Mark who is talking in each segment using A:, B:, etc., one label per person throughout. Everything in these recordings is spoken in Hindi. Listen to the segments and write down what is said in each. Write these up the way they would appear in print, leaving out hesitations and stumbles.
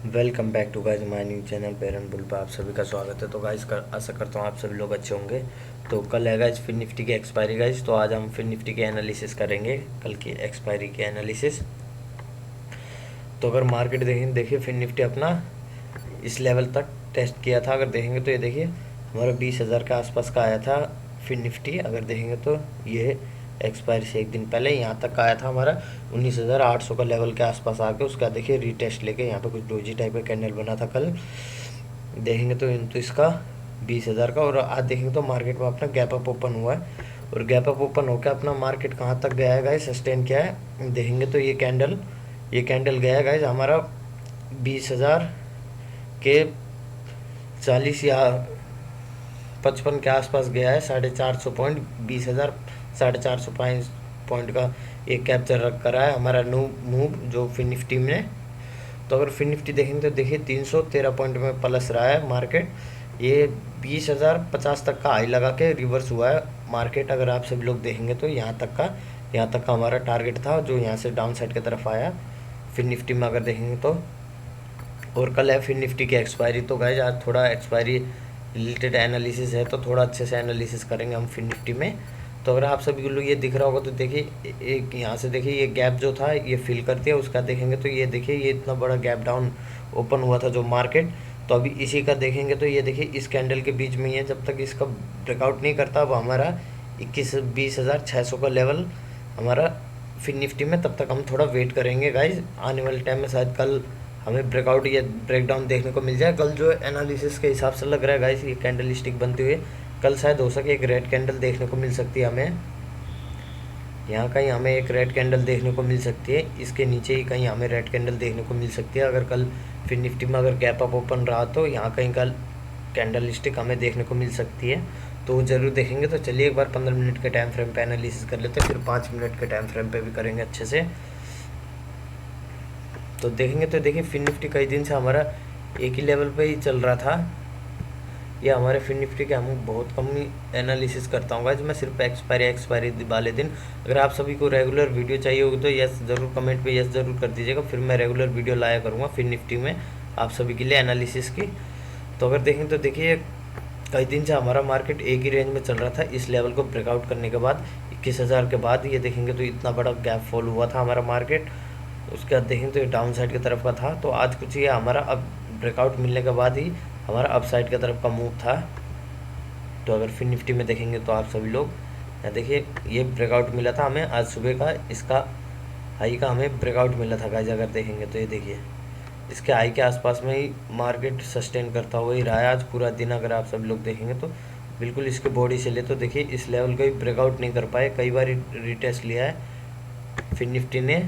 A: Welcome back to guys my new channel पेरन बुल पे आप सभी का स्वागत है। तो गाइस आशा करता हूँ आप सभी लोग अच्छे होंगे। तो कल है गाइस फिन निफ्टी की एक्सपायरी गाइस, तो आज हम फिन निफ्टी के एनालिसिस करेंगे, कल की एक्सपायरी के एनालिसिस। तो अगर मार्केट देखें, देखिए फिन निफ्टी अपना इस लेवल तक टेस्ट किया था। अगर देखेंगे तो ये देखिए हमारा 20,000 के आसपास का आया था फिन निफ्टी। अगर देखेंगे तो ये एक्सपायरी से एक दिन पहले यहाँ तक का आया था हमारा 19,800 का लेवल के आसपास आके, उसका देखिए रीटेस्ट लेके यहाँ पे कुछ डोजी टाइप का कैंडल बना था कल। देखेंगे तो इसका 20,000 का, और आज देखेंगे तो मार्केट में अपना गैप अप ओपन हुआ है, और गैप अप ओपन होकर अपना मार्केट कहाँ तक गया है गाइस, सस्टेन किया है। देखेंगे तो ये कैंडल गया है गाइस हमारा 20,000 के 40 या 55 के आसपास गया है। 450 पॉइंट, 20,000 450 पॉइंट का एक कैप्चर रख करा है हमारा न्यू मूव जो फिन निफ्टी में। तो अगर फिन निफ्टी देखेंगे तो देखिए 313 पॉइंट में प्लस रहा है मार्केट। ये 20,050 तक का हाई लगा के रिवर्स हुआ है मार्केट। अगर आप सभी लोग देखेंगे तो यहाँ तक का हमारा टारगेट था जो यहाँ से डाउन साइड की तरफ आया फिन निफ्टी में, अगर देखेंगे तो। और कल है फिन निफ्टी की एक्सपायरी, तो गाइज आज थोड़ा एक्सपायरी रिलेटेड एनालिसिस है, तो थोड़ा अच्छे से एनालिसिस करेंगे हम फिन निफ्टी में। तो अगर आप सभी को ये दिख रहा होगा तो देखिए एक यहाँ से देखिए ये गैप जो था ये फिल कर दिया, उसका देखेंगे तो ये देखिए ये इतना बड़ा गैप डाउन ओपन हुआ था जो मार्केट। तो अभी इसी का देखेंगे तो ये देखिए इस कैंडल के बीच में ही है, जब तक इसका ब्रेकआउट नहीं करता अब हमारा 21-20,600 का लेवल हमारा फिन निफ्टी में, तब तक हम थोड़ा वेट करेंगे गाइज। आने वाले टाइम में शायद कल हमें ब्रेकआउट या ब्रेकडाउन देखने को मिल जाए। कल जो एनालिसिस के हिसाब से लग रहा है गाइस ये कैंडल स्टिक बनते हुए कल शायद हो सके एक रेड कैंडल देखने को मिल सकती है हमें। यहाँ कहीं हमें एक रेड कैंडल देखने को मिल सकती है, इसके नीचे ही कहीं हमें रेड कैंडल देखने को मिल सकती है। अगर कल फिर निफ्टी में अगर गैप अप ओपन रहा तो यहाँ कहीं कल कैंडल स्टिक हमें देखने को मिल सकती है, तो वो ज़रूर देखेंगे। तो चलिए एक बार 15 मिनट के टाइम फ्रेम पे एनालिसिस कर लेते हैं, फिर 5 मिनट के टाइम फ्रेम पे भी करेंगे अच्छे से। तो देखेंगे तो देखिए फिन निफ्टी कई दिन से हमारा एक ही लेवल पे ही चल रहा था। ये हमारे फिन निफ्टी के हम बहुत कम ही एनालिसिस करता हूँ गाइस मैं, सिर्फ एक्सपायरी वाले दिन। अगर आप सभी को रेगुलर वीडियो चाहिए होगी तो यस ज़रूर कमेंट पे यस ज़रूर कर दीजिएगा, फिर मैं रेगुलर वीडियो लाया करूँगा फिन निफ्टी में आप सभी के लिए एनालिसिस की। तो अगर देखें तो देखिए कई दिन से हमारा मार्केट एक ही रेंज में चल रहा था। इस लेवल को ब्रेकआउट करने के बाद 21,000 के बाद ये देखेंगे तो इतना बड़ा गैप फॉल हुआ था हमारा मार्केट। उसके बाद देखें तो ये डाउन साइड की तरफ का था, तो आज कुछ ये हमारा अब ब्रेकआउट मिलने के बाद ही हमारा अप साइड की तरफ का मूव था। तो अगर फिन निफ्टी में देखेंगे तो आप सभी लोग यहाँ देखिए ये ब्रेकआउट मिला था हमें आज सुबह का, इसका हाई का हमें ब्रेकआउट मिला था गाइस। अगर देखेंगे तो ये देखिए इसके हाई के आसपास में ही मार्केट सस्टेन करता हुआ ही रहा है आज पूरा दिन। अगर आप सभी लोग देखेंगे तो बिल्कुल इसके बॉडी से ले तो देखिए इस लेवल का ही ब्रेकआउट नहीं कर पाए, कई बार रिटेस्ट लिया है फिन निफ्टी ने।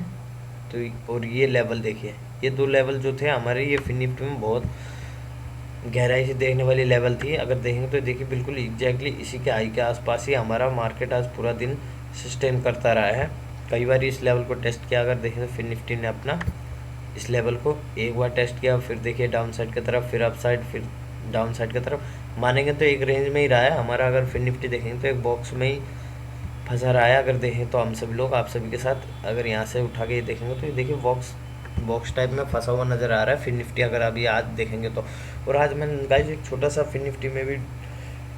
A: तो और ये लेवल देखिए, ये दो लेवल जो थे हमारे ये फिन निफ्टी में बहुत गहराई से देखने वाली लेवल थी। अगर देखेंगे तो देखिए बिल्कुल एग्जैक्टली इसी के हाई के आसपास ही हमारा मार्केट आज पूरा दिन सस्टेन करता रहा है। कई बार इस लेवल को टेस्ट किया, अगर देखें तो फिन निफ्टी ने अपना इस लेवल को एक बार टेस्ट किया, फिर देखिए डाउन साइड की तरफ, फिर अप साइड, फिर डाउन साइड की तरफ। मानेंगे तो एक रेंज में ही रहा है हमारा। अगर फिन निफ्टी देखेंगे तो एक बॉक्स में ही फंसा रहा है। अगर देखें तो हम सभी लोग आप सभी के साथ अगर यहाँ से उठा के देखेंगे तो ये देखिए बॉक्स टाइप में फंसा हुआ नज़र आ रहा है फिन निफ्टी, अगर अभी आज देखेंगे तो। और आज मैंने गाइज एक छोटा सा फिन निफ्टी में भी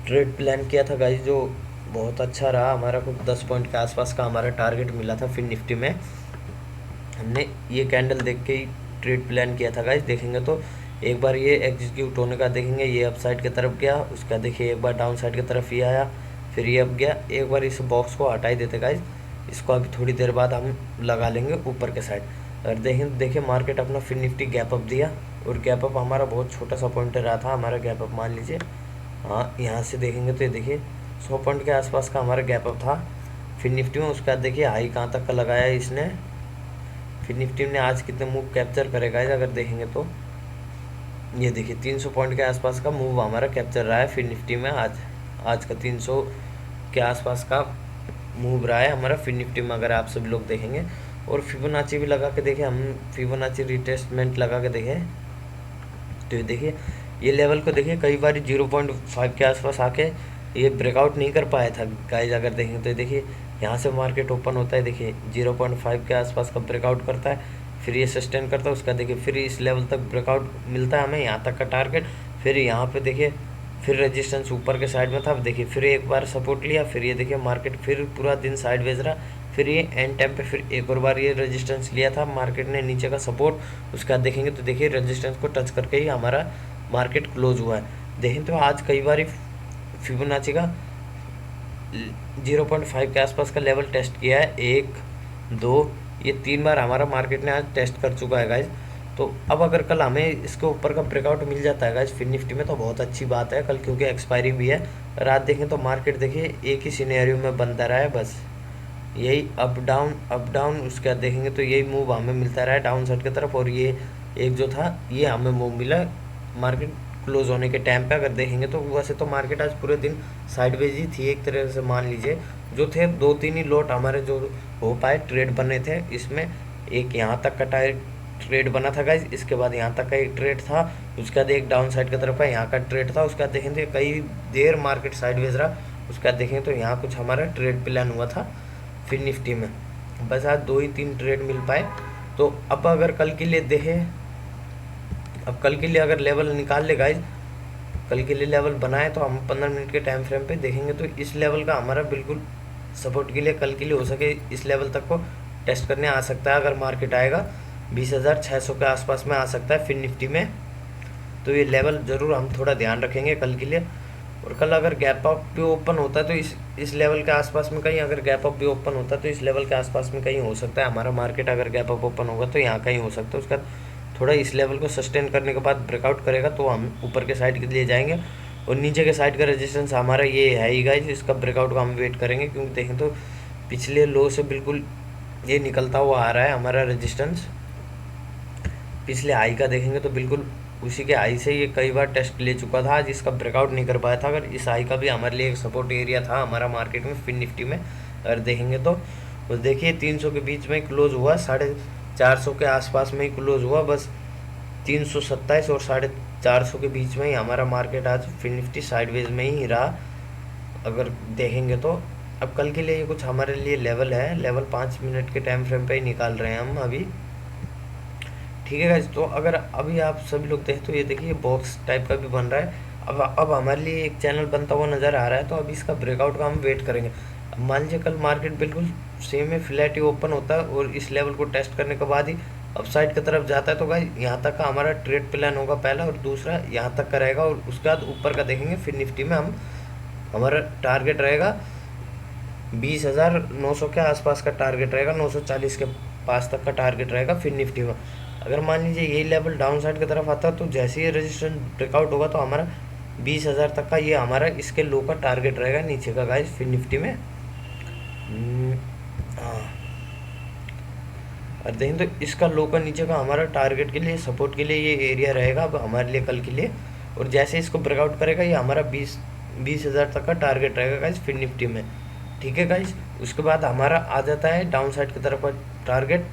A: ट्रेड प्लान किया था गाइज, जो बहुत अच्छा रहा हमारा। कुछ 10 पॉइंट के आसपास का हमारा टारगेट मिला था फिन निफ्टी में। हमने ये कैंडल देख के ही ट्रेड प्लान किया था गाइज। देखेंगे तो एक बार ये एग्जीक्यूट होने का देखेंगे, ये अप साइड की तरफ गया, उसका देखिए एक बार डाउन साइड की तरफ ये आया, फिर ये अब गया। एक बार इस बॉक्स को हटा ही देते गाइज, इसको अभी थोड़ी देर बाद हम लगा लेंगे ऊपर के साइड। अगर देखें देखिए मार्केट अपना फिन निफ्टी गैप अप दिया, और गैप अप हमारा बहुत छोटा सा पॉइंट रहा था हमारा गैप अप, मान लीजिए। हाँ यहाँ से देखेंगे तो ये देखिए 100 पॉइंट के आसपास का हमारा गैप अप था फिन निफ्टी में। उसके बाद देखिए हाई कहाँ तक का लगाया है इसने। फिन निफ्टी ने आज कितने मूव कैप्चर करेगा अगर देखेंगे तो ये देखिए 300 पॉइंट के आसपास का मूव हमारा कैप्चर रहा है फिन निफ्टी में। आज का 300 के आसपास का मूव रहा है हमारा फिन निफ्टी में, अगर आप सभी लोग देखेंगे। और फिबोनाची भी लगा के देखें, हम फिबोनाची रिटेस्टमेंट लगा के देखें तो ये देखिए ये लेवल को देखिए कई बार 0.5 के आसपास आके ये ब्रेकआउट नहीं कर पाया था गाइज। अगर देखेंगे तो देखिए यहाँ से मार्केट ओपन होता है, देखिए 0.5 के आसपास का ब्रेकआउट करता है, फिर ये सस्टेन करता है, उसका देखिए फिर इस लेवल तक ब्रेकआउट मिलता है हमें, यहाँ तक का टारगेट। फिर यहाँ पे देखिए फिर रेजिस्टेंस ऊपर के साइड में था, अब देखिए फिर एक बार सपोर्ट लिया, फिर ये देखिए मार्केट फिर पूरा दिन साइडवेज रहा, फिर ये एंड टाइम पे फिर एक और बार ये रेजिस्टेंस लिया था मार्केट ने नीचे का सपोर्ट। उसके बाद देखेंगे तो देखिए रेजिस्टेंस को टच करके ही हमारा मार्केट क्लोज हुआ है। देखें तो आज कई बार फिबोनाची का 0.5 के आसपास का लेवल टेस्ट किया है, 1 2 ये 3 बार हमारा मार्केट ने आज टेस्ट कर चुका है गाइज। तो अब अगर कल हमें इसके ऊपर का ब्रेकआउट मिल जाता है गाइज फिर निफ्टी में तो बहुत अच्छी बात है कल, क्योंकि एक्सपायरी भी है। रात देखें तो मार्केट देखिए एक ही सिनेरियो में बनता रहा है, बस यही अप डाउन। उसके बाद देखेंगे तो यही मूव हमें मिलता रहा है डाउन साइड की तरफ, और ये एक जो था ये हमें मूव मिला मार्केट क्लोज होने के टाइम पे। अगर देखेंगे तो वैसे तो मार्केट आज पूरे दिन साइडवेज ही थी एक तरह से, मान लीजिए जो थे 2-3 ही लॉट हमारे जो हो पाए ट्रेड बने थे। इसमें एक यहाँ तक का ट्रेड बना था गाइज, इसके बाद यहाँ तक का एक ट्रेड था, उसके बाद एक डाउन साइड की तरफ का यहाँ का ट्रेड था। उसके बाद देखेंगे कई देर मार्केट साइडवेज रहा, उसके बाद देखेंगे तो यहाँ कुछ हमारा ट्रेड प्लान हुआ था फिर निफ्टी में। बस आज 2 ही 3 ट्रेड मिल पाए। तो अब अगर कल के लिए देखें, अब कल के लिए अगर लेवल निकाल ले गाइज, कल के लिए लेवल बनाए तो हम 15 मिनट के टाइम फ्रेम पे देखेंगे तो इस लेवल का हमारा बिल्कुल सपोर्ट के लिए कल के लिए हो सके इस लेवल तक को टेस्ट करने आ सकता है। अगर मार्केट आएगा 20,600 के आसपास में आ सकता है फिर निफ्टी में, तो ये लेवल ज़रूर हम थोड़ा ध्यान रखेंगे कल के लिए। और कल अगर गैप अप भी ओपन होता है तो इस लेवल के आसपास में कहीं, अगर गैप अप भी ओपन होता है तो इस लेवल के आसपास में कहीं हो सकता है हमारा मार्केट। अगर गैप अप ओपन होगा तो यहाँ कहीं हो सकता है, उसका थोड़ा इस लेवल को सस्टेन करने के बाद ब्रेकआउट करेगा तो हम ऊपर के साइड के लिए जाएंगे। और नीचे के साइड का रेजिस्टेंस हमारा ये है ही गाइस, इसका ब्रेकआउट का हम वेट करेंगे, क्योंकि देखें तो पिछले लो से बिल्कुल ये निकलता हुआ आ रहा है हमारा रेजिस्टेंस। पिछले हाई का देखेंगे तो बिल्कुल उसी के हाई से ये कई बार टेस्ट ले चुका था, आज इसका ब्रेकआउट नहीं कर पाया था। अगर इस हाई का भी हमारे लिए एक सपोर्ट एरिया था हमारा मार्केट में फिर निफ्टी में अगर देखेंगे तो बस देखिए 300 के बीच में क्लोज हुआ, 450 के आसपास में ही क्लोज हुआ, बस 327 और 450 के बीच में ही हमारा मार्केट आज फिर निफ्टी साइडवेज में ही रहा अगर देखेंगे तो। अब कल के लिए ये कुछ हमारे लिए लेवल है, लेवल 5 मिनट के टाइम फ्रेम पे ही निकाल रहे हैं हम अभी, ठीक है गाइस। तो अगर अभी आप सभी लोग देखें तो ये देखिए बॉक्स टाइप का भी बन रहा है। अब हमारे लिए एक चैनल बनता हुआ नज़र आ रहा है, तो अभी इसका ब्रेकआउट का हम वेट करेंगे। अब मान लीजिए कल मार्केट बिल्कुल सेम में फ्लैट ही ओपन होता है और इस लेवल को टेस्ट करने के बाद ही अपसाइड की तरफ जाता है, तो गाइस यहाँ तक का हमारा ट्रेड प्लान होगा पहला, और दूसरा यहाँ तक का रहेगा, और उसके बाद ऊपर का देखेंगे फिर निफ्टी में हमारा टारगेट रहेगा 20,900 के आसपास का टारगेट रहेगा, 940 के पास तक का टारगेट रहेगा फिर निफ्टी में। अगर मान लीजिए यही लेवल डाउन साइड की तरफ आता है तो जैसे ही रेजिस्टेंस ब्रेकआउट होगा तो हमारा 20,000 तक का ये हमारा इसके लो का टारगेट रहेगा नीचे का गाइस फिर निफ्टी में। हाँ, और देखें तो इसका लो का नीचे का हमारा टारगेट के लिए सपोर्ट के लिए ये एरिया रहेगा अब हमारे लिए कल के लिए, और जैसे इसको ब्रेकआउट करेगा ये हमारा 20,000 तक का टारगेट रहेगा गाइस फिर निफ्टी में, ठीक है गाइस। उसके बाद हमारा आ जाता है डाउन साइड की तरफ का टारगेट।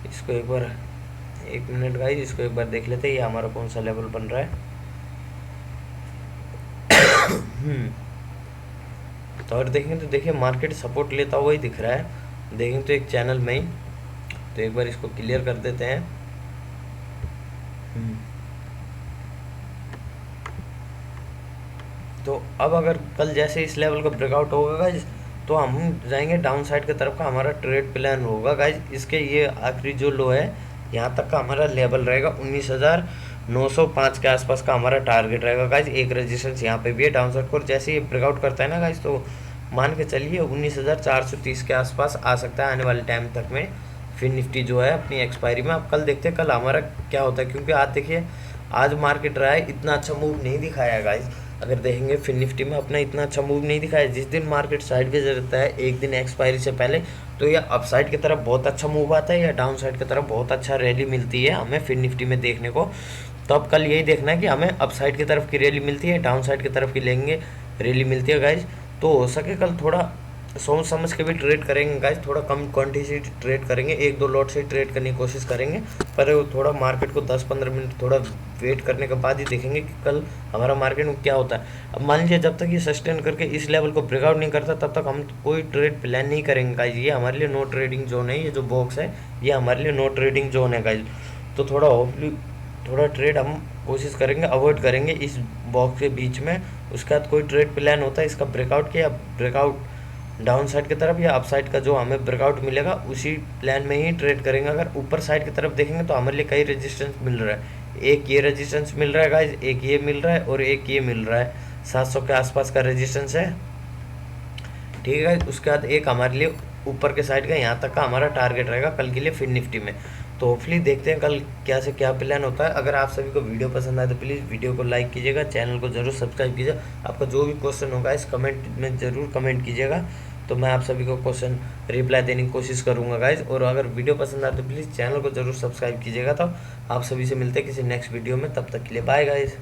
A: इसको एक बार 1 मिनट गाइस, इसको एक बार देख लेते हैं ये हमारा कौन सा लेवल बन रहा है। तो और देखेंगे तो देखिए मार्केट सपोर्ट लेता हुआ ही दिख रहा है, देखेंगे तो एक चैनल में ही, तो एक बार इसको क्लियर कर देते हैं। तो अब अगर कल जैसे इस लेवल का ब्रेकआउट होगा गाइज तो हम जाएंगे डाउन साइड की तरफ का हमारा ट्रेड प्लान होगा गाइज। इसके ये आखिरी जो लो है यहाँ तक का हमारा लेवल रहेगा 19,905 के आसपास का हमारा टारगेट रहेगा गाइज। एक रेजिस्टेंस यहाँ पे भी है डाउन साइड को, और जैसे ये ब्रेकआउट करता है ना गाइज तो मान के चलिए 19,430 के आसपास आ सकता है आने वाले टाइम तक में फिर निफ्टी जो है अपनी एक्सपायरी में। अब कल देखते हैं कल हमारा क्या होता है, क्योंकि आज देखिए आज मार्केट रहा है इतना अच्छा मूव नहीं दिखाया गाइज। अगर देखेंगे फिर निफ्टी में अपना इतना अच्छा मूव नहीं दिखाया, जिस दिन मार्केट साइडवेज रहता है एक दिन एक्सपायरी से पहले तो या अपसाइड की तरफ बहुत अच्छा मूव आता है या डाउन साइड की तरफ बहुत अच्छा रैली मिलती है हमें फिर निफ्टी में देखने को। तो अब कल यही देखना है कि हमें अपसाइड की तरफ की रैली मिलती है डाउन साइड की तरफ की लेंगे रैली मिलती है गाइज। तो हो सके कल थोड़ा सोच समझ के भी ट्रेड करेंगे गाइस, थोड़ा कम क्वांटिटी ट्रेड करेंगे, एक दो लॉट से ट्रेड करने की कोशिश करेंगे। पर वो थोड़ा मार्केट को 10-15 मिनट थोड़ा वेट करने के बाद ही देखेंगे कि कल हमारा मार्केट में क्या होता है। अब मान लीजिए जब तक ये सस्टेन करके इस लेवल को ब्रेकआउट नहीं करता तब तक हम कोई ट्रेड प्लान नहीं करेंगे गाइस। ये हमारे लिए नो ट्रेडिंग जोन है, ये जो बॉक्स है ये हमारे लिए नो ट्रेडिंग जोन है गाइस। तो थोड़ा होपफुली थोड़ा ट्रेड हम कोशिश करेंगे अवॉइड करेंगे इस बॉक्स के बीच में। उसके बाद कोई ट्रेड प्लान होता है इसका ब्रेकआउट के, या ब्रेकआउट डाउन साइड की तरफ या अप साइड का जो हमें ब्रेकआउट मिलेगा उसी प्लान में ही ट्रेड करेंगे। अगर ऊपर साइड की तरफ देखेंगे तो हमारे लिए कई रेजिस्टेंस मिल रहा है, एक ये रेजिस्टेंस मिल रहा है गाइज, एक ये मिल रहा है और एक ये मिल रहा है, 700 के आसपास का रेजिस्टेंस है, ठीक है। उसके बाद एक हमारे लिए ऊपर के साइड का यहाँ तक का हमारा टारगेट रहेगा कल के लिए फिन निफ्टी में। तो होपफुली देखते हैं कल क्या से क्या प्लान होता है। अगर आप सभी को वीडियो पसंद आए तो प्लीज़ वीडियो को लाइक कीजिएगा, चैनल को जरूर सब्सक्राइब कीजिए। आपका जो भी क्वेश्चन होगा इस कमेंट में ज़रूर कमेंट कीजिएगा, तो मैं आप सभी को क्वेश्चन रिप्लाई देने की कोशिश करूँगा गाइज। और अगर वीडियो पसंद आए तो प्लीज़ चैनल को जरूर सब्सक्राइब कीजिएगा। तो आप सभी से मिलते हैं किसी नेक्स्ट वीडियो में, तब तक के लिए बाय गाइज।